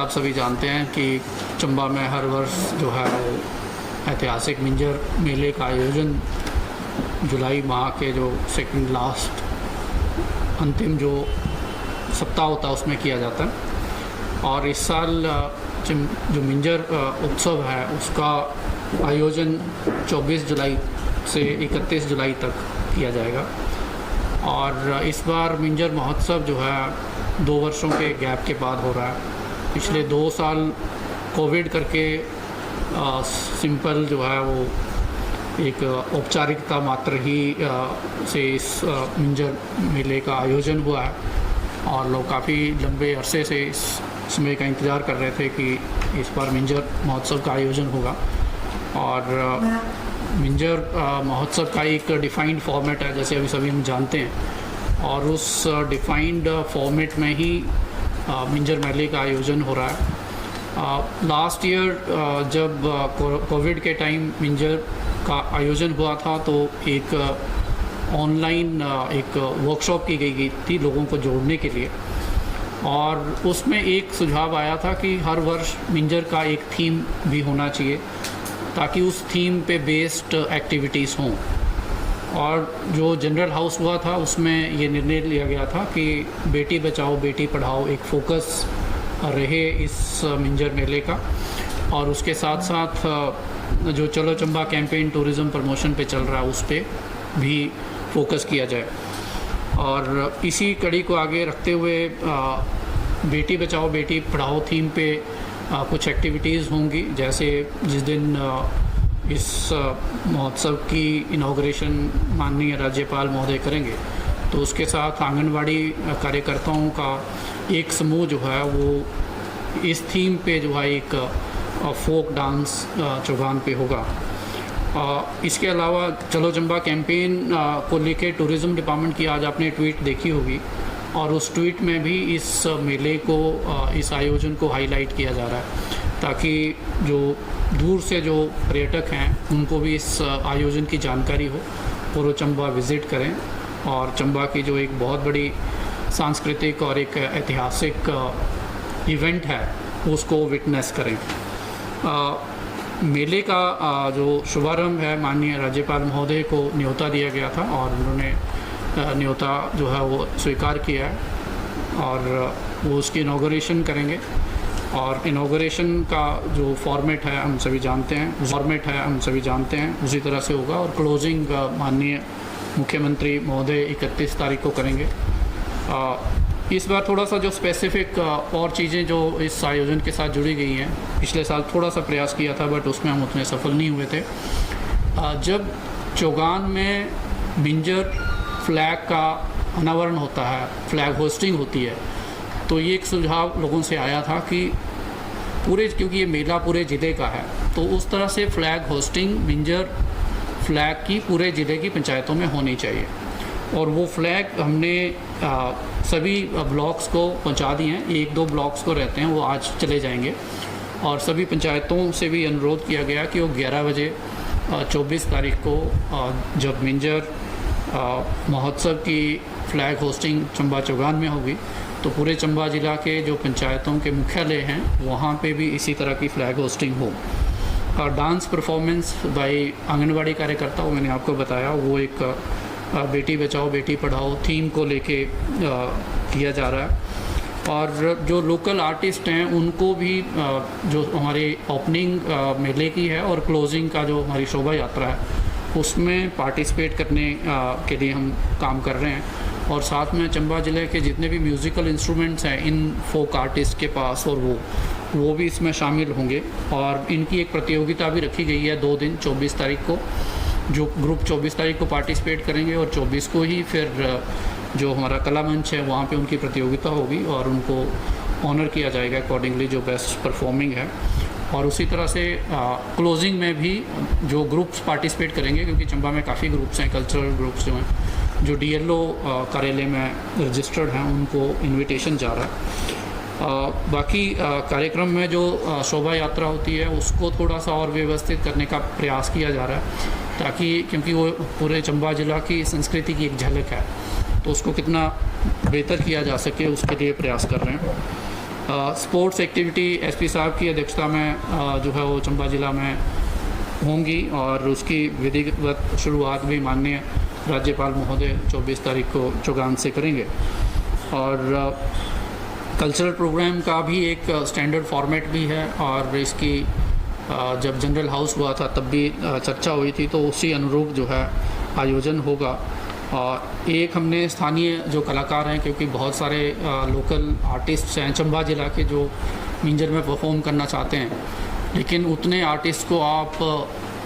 आप सभी जानते हैं कि चंबा में हर वर्ष जो है ऐतिहासिक मिंजर मेले का आयोजन जुलाई माह के जो सेकंड लास्ट अंतिम जो सप्ताह होता है उसमें किया जाता है। और इस साल जो मिंजर उत्सव है उसका आयोजन 24 जुलाई से 31 जुलाई तक किया जाएगा। और इस बार मिंजर महोत्सव जो है 2 वर्षों के गैप के बाद हो रहा है। पिछले 2 साल कोविड करके सिंपल जो है वो एक औपचारिकता मात्र ही से इस मिंजर मेले का आयोजन हुआ है और लोग काफ़ी लंबे अरसे से इस समय का इंतज़ार कर रहे थे कि इस बार मिंजर महोत्सव का आयोजन होगा। और मिंजर महोत्सव का एक डिफ़ाइंड फॉर्मेट है, जैसे अभी सभी हम जानते हैं, और उस डिफ़ाइंड फॉर्मेट में ही मिंजर मेले का आयोजन हो रहा है। लास्ट ईयर जब कोविड के टाइम मिंजर का आयोजन हुआ था तो एक ऑनलाइन एक वर्कशॉप की गई थी लोगों को जोड़ने के लिए, और उसमें एक सुझाव आया था कि हर वर्ष मिंजर का एक थीम भी होना चाहिए ताकि उस थीम पे बेस्ड एक्टिविटीज़ हों। और जो जनरल हाउस हुआ था उसमें ये निर्णय लिया गया था कि बेटी बचाओ बेटी पढ़ाओ एक फोकस रहे इस मिंजर मेले का, और उसके साथ साथ जो चलो चंबा कैंपेन टूरिज़्म प्रमोशन पे चल रहा है उस पर भी फोकस किया जाए। और इसी कड़ी को आगे रखते हुए बेटी बचाओ बेटी पढ़ाओ थीम पे कुछ एक्टिविटीज़ होंगी। जैसे जिस दिन इस महोत्सव की इनॉग्रेशन माननीय राज्यपाल महोदय करेंगे तो उसके साथ आंगनवाड़ी कार्यकर्ताओं का एक समूह जो है वो इस थीम पे जो है एक फोक डांस चौगान पे होगा। इसके अलावा चलो चंबा कैंपेन को लेके टूरिज़्म डिपार्टमेंट की आज आपने ट्वीट देखी होगी, और उस ट्वीट में भी इस मेले को इस आयोजन को हाईलाइट किया जा रहा है ताकि जो दूर से जो पर्यटक हैं उनको भी इस आयोजन की जानकारी हो और वो चंबा विज़िट करें और चंबा की जो एक बहुत बड़ी सांस्कृतिक और एक ऐतिहासिक इवेंट है उसको विटनेस करें। मेले का जो शुभारंभ है माननीय राज्यपाल महोदय को न्योता दिया गया था और उन्होंने न्योता जो है वो स्वीकार किया है और वो उसकी इनॉग्रेशन करेंगे। और इनॉग्रेशन का जो फॉर्मेट है हम सभी जानते हैं उसी तरह से होगा, और क्लोजिंग माननीय मुख्यमंत्री महोदय 31 तारीख को करेंगे। इस बार थोड़ा सा जो स्पेसिफिक और चीज़ें जो इस आयोजन के साथ जुड़ी गई हैं, पिछले साल थोड़ा सा प्रयास किया था बट उसमें हम उतने सफल नहीं हुए थे। जब चौगान में मिंजर फ्लैग का अनावरण होता है, फ्लैग होस्टिंग होती है, तो ये एक सुझाव लोगों से आया था कि क्योंकि ये मेला पूरे ज़िले का है तो उस तरह से फ्लैग होस्टिंग मिंजर फ्लैग की पूरे ज़िले की पंचायतों में होनी चाहिए। और वो फ्लैग हमने सभी ब्लॉक्स को पहुंचा दिए हैं, 1-2 ब्लॉक्स को रहते हैं वो आज चले जाएंगे, और सभी पंचायतों से भी अनुरोध किया गया कि वो 11 बजे 24 तारीख को जब मिंजर महोत्सव की फ्लैग होस्टिंग चंबा चौगान में होगी तो पूरे चंबा ज़िला के जो पंचायतों के मुख्यालय हैं वहाँ पे भी इसी तरह की फ्लैग होस्टिंग हो। और डांस परफॉर्मेंस बाय आंगनवाड़ी कार्यकर्ताओं मैंने आपको बताया वो एक बेटी बचाओ बेटी पढ़ाओ थीम को लेके किया जा रहा है। और जो लोकल आर्टिस्ट हैं उनको भी जो हमारे ओपनिंग मेले की है और क्लोजिंग का जो हमारी शोभा यात्रा है उसमें पार्टिसिपेट करने के लिए हम काम कर रहे हैं। और साथ में चंबा ज़िले के जितने भी म्यूज़िकल इंस्ट्रूमेंट्स हैं इन फोक आर्टिस्ट के पास और वो भी इसमें शामिल होंगे। और इनकी एक प्रतियोगिता भी रखी गई है 2 दिन 24 तारीख को, जो ग्रुप 24 तारीख को पार्टिसिपेट करेंगे और 24 को ही फिर जो हमारा कला मंच है वहाँ पे उनकी प्रतियोगिता होगी और उनको ऑनर किया जाएगा अकॉर्डिंगली जो बेस्ट परफॉर्मिंग है। और उसी तरह से क्लोजिंग में भी जो ग्रुप्स पार्टिसिपेट करेंगे, क्योंकि चंबा में काफ़ी ग्रुप्स हैं, कल्चरल ग्रुप्स जो हैं जो DLO कार्यालय में रजिस्टर्ड हैं उनको इनविटेशन जा रहा है। बाकी कार्यक्रम में जो शोभा यात्रा होती है उसको थोड़ा सा और व्यवस्थित करने का प्रयास किया जा रहा है ताकि, क्योंकि वो पूरे चंबा ज़िला की संस्कृति की एक झलक है तो उसको कितना बेहतर किया जा सके उसके लिए प्रयास कर रहे हैं। स्पोर्ट्स एक्टिविटी एसपी साहब की अध्यक्षता में जो है वो चंबा ज़िला में होंगी और उसकी विधिवत शुरुआत भी माननीय राज्यपाल महोदय 24 तारीख को चौगान से करेंगे। और कल्चरल प्रोग्राम का भी एक स्टैंडर्ड फॉर्मेट भी है और इसकी जब जनरल हाउस हुआ था तब भी चर्चा हुई थी, तो उसी अनुरूप जो है आयोजन होगा। और एक हमने स्थानीय जो कलाकार हैं, क्योंकि बहुत सारे लोकल आर्टिस्ट हैं चंबा ज़िला के जो मिंजर में परफॉर्म करना चाहते हैं, लेकिन उतने आर्टिस्ट को आप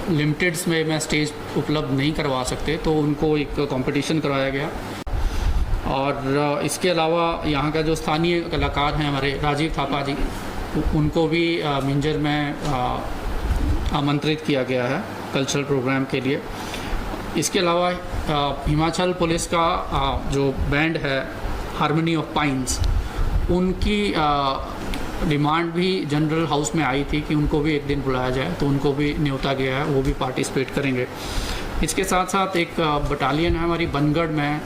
लिमिटेड्स में स्टेज उपलब्ध नहीं करवा सकते, तो उनको एक कंपटीशन करवाया गया। और इसके अलावा यहाँ का जो स्थानीय कलाकार हैं हमारे राजीव थापा जी, उनको भी मिंजर में आमंत्रित किया गया है कल्चरल प्रोग्राम के लिए। इसके अलावा हिमाचल पुलिस का जो बैंड है हारमोनी ऑफ पाइन्स, उनकी डिमांड भी जनरल हाउस में आई थी कि उनको भी एक दिन बुलाया जाए, तो उनको भी न्योता गया है, वो भी पार्टिसिपेट करेंगे। इसके साथ साथ एक बटालियन है हमारी बनगढ़ में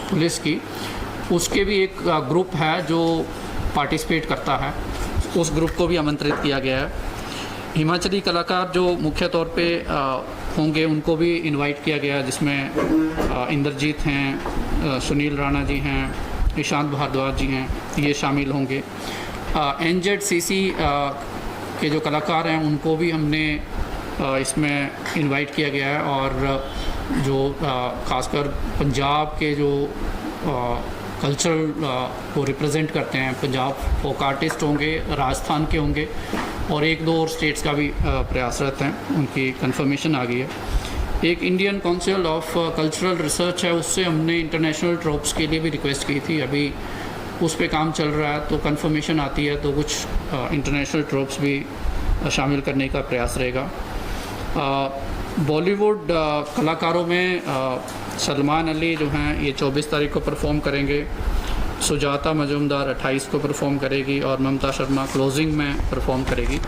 पुलिस की, उसके भी एक ग्रुप है जो पार्टिसिपेट करता है, उस ग्रुप को भी आमंत्रित किया गया है। हिमाचली कलाकार जो मुख्य तौर पे होंगे उनको भी इनवाइट किया गया है, जिसमें इंद्रजीत हैं, सुनील राणा जी हैं, ईशांत भारद्वाज जी हैं, ये शामिल होंगे। NZCC के जो कलाकार हैं उनको भी हमने इसमें इनवाइट किया गया है। और जो खासकर पंजाब के जो कल्चरल को रिप्रेजेंट करते हैं, पंजाब फोक आर्टिस्ट होंगे, राजस्थान के होंगे और एक दो और स्टेट्स का भी प्रयासरत हैं, उनकी कंफर्मेशन आ गई है। एक Indian council of cultural research है, उससे हमने इंटरनेशनल ट्रॉप्स के लिए भी रिक्वेस्ट की थी, अभी उस पे काम चल रहा है, तो कंफर्मेशन आती है तो कुछ इंटरनेशनल ट्रॉप्स भी शामिल करने का प्रयास रहेगा। बॉलीवुड कलाकारों में सलमान अली जो हैं ये 24 तारीख को परफॉर्म करेंगे, सुजाता मजूमदार 28 को परफॉर्म करेगी और ममता शर्मा क्लोजिंग में परफॉर्म करेगी।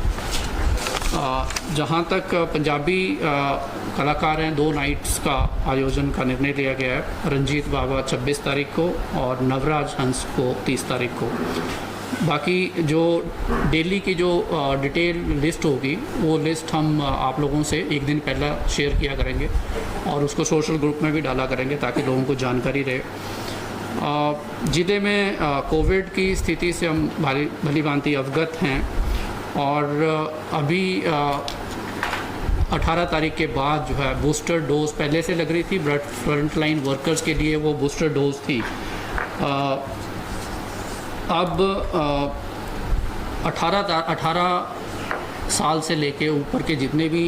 जहाँ तक पंजाबी कलाकार हैं, 2 नाइट्स का आयोजन का निर्णय लिया गया है, रंजीत बाबा 26 तारीख को और नवराज हंस को 30 तारीख को। बाकी जो डेली की जो डिटेल लिस्ट होगी वो लिस्ट हम आप लोगों से एक दिन पहले शेयर किया करेंगे और उसको सोशल ग्रुप में भी डाला करेंगे ताकि लोगों को जानकारी रहे। ज़िले में कोविड की स्थिति से हम भली भांति अवगत हैं और अभी 18 तारीख के बाद जो है बूस्टर डोज पहले से लग रही थी, बट फ्रंटलाइन वर्कर्स के लिए वो बूस्टर डोज थी। अब 18 साल से लेके ऊपर के जितने भी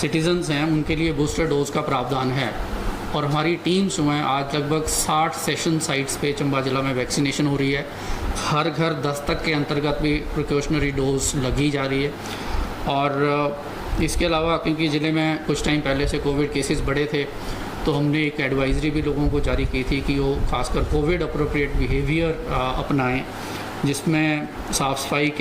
सिटीजन्स हैं उनके लिए बूस्टर डोज का प्रावधान है और हमारी टीम्स जो हैं आज लगभग 60 सेशन साइट्स पे चंबा ज़िला में वैक्सीनेशन हो रही है। हर घर दस्तक के अंतर्गत भी प्रिकॉशनरी डोज लगी जा रही है। और इसके अलावा क्योंकि ज़िले में कुछ टाइम पहले से कोविड केसेस बढ़े थे, तो हमने एक एडवाइजरी भी लोगों को जारी की थी कि वो खासकर कोविड अप्रोप्रिएट बिहेवियर अपनाएं, जिसमें साफ़ सफाई के